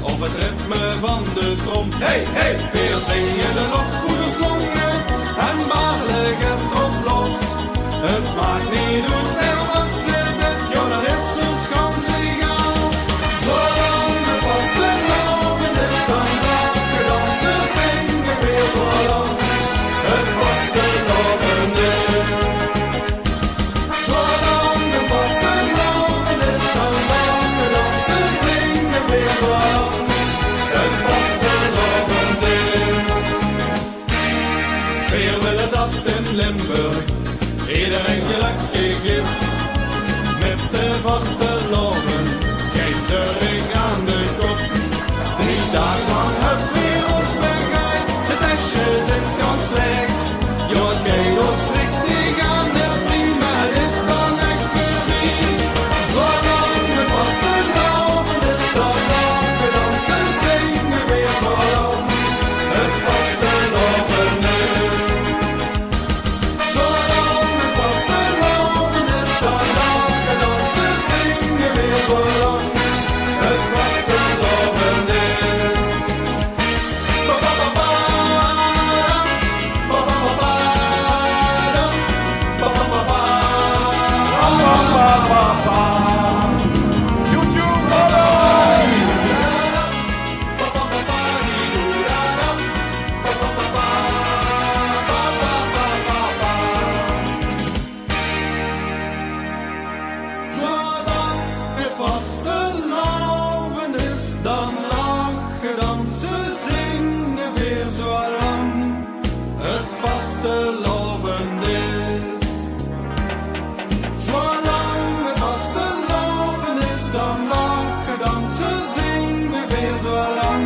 Op het ritme van de trom. Hey, hey, weer zingen de nog goede slongen en bazelen het erop los. Het maakt niet uit meer wat ze best, joh, dat is zo schansegaal. Zolang de vaste loven is, dan lachen dansen, zingen weer zolang het vaste loven is. Zolang de vaste loven is, dan lachen dansen, zingen weer zolang het vaste loven is. Weer willen dat in Limburg iedereen gelukkig is. Met de vaste loven, geen zeuring aan de kop. 3 dagen lang heb weer ons begrijp, het esje zit ganz slecht. Jo, het gaat ons richtig aan de prima, het is dan echt voorbij. Zolang het vaste loven is, dan lachen dansen, zingen weer zolang het vaste loven is. Zolang het vaste loven is, dan lachen dansen, zingen weer zolang het vaste loven is. Zolang het vaste loven is, dan lachen dansen, zingen weer zolang het vaste loven is. Zolang het vaste loven is, dan lachen dansen, zingen weer zolang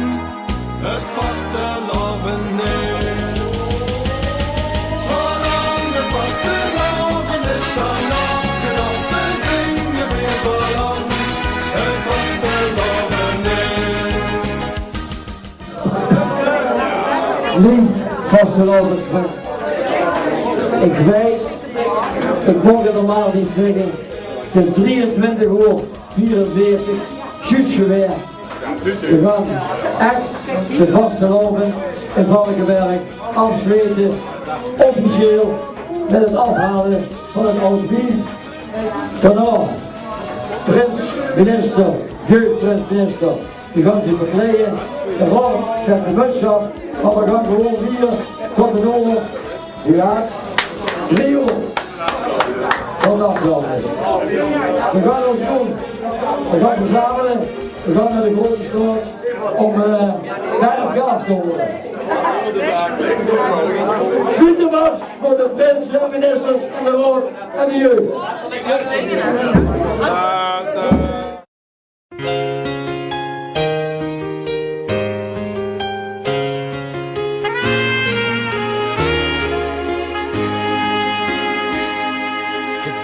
het vaste loven is. Zolang het vaste loven is, dan lachen dansen, zingen weer zolang het vaste loven is. Niet vastelopen. Ik weet, ik mocht het normaal niet zeggen. Het is 23 uur 44, juist gewerkt. We gaan echt de vastelopen in Valkenberg afsluiten, officieel met het afhalen van het oude bier. Daarna, prins, minister, jeugdprins, minister, die gaan zich verkleden. De vrouw zet de muts af, maar we gaan gewoon hier tot de over. Ja, 3 uur. Tot afgelopen. We gaan ons doen. We gaan verzamelen. We gaan naar de grote stoor om daar gaaf te horen. Pietermars voor de prins, de ministers en de raad en de jeugd.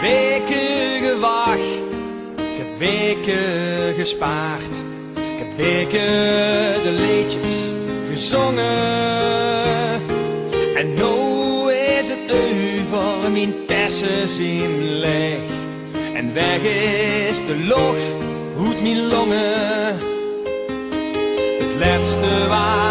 Weken gewacht, ik heb weken gespaard, ik heb weken de liedjes gezongen. En nu is het over, mijn tessen zien leeg. En weg is de lucht uit mijn longen. Het laatste waar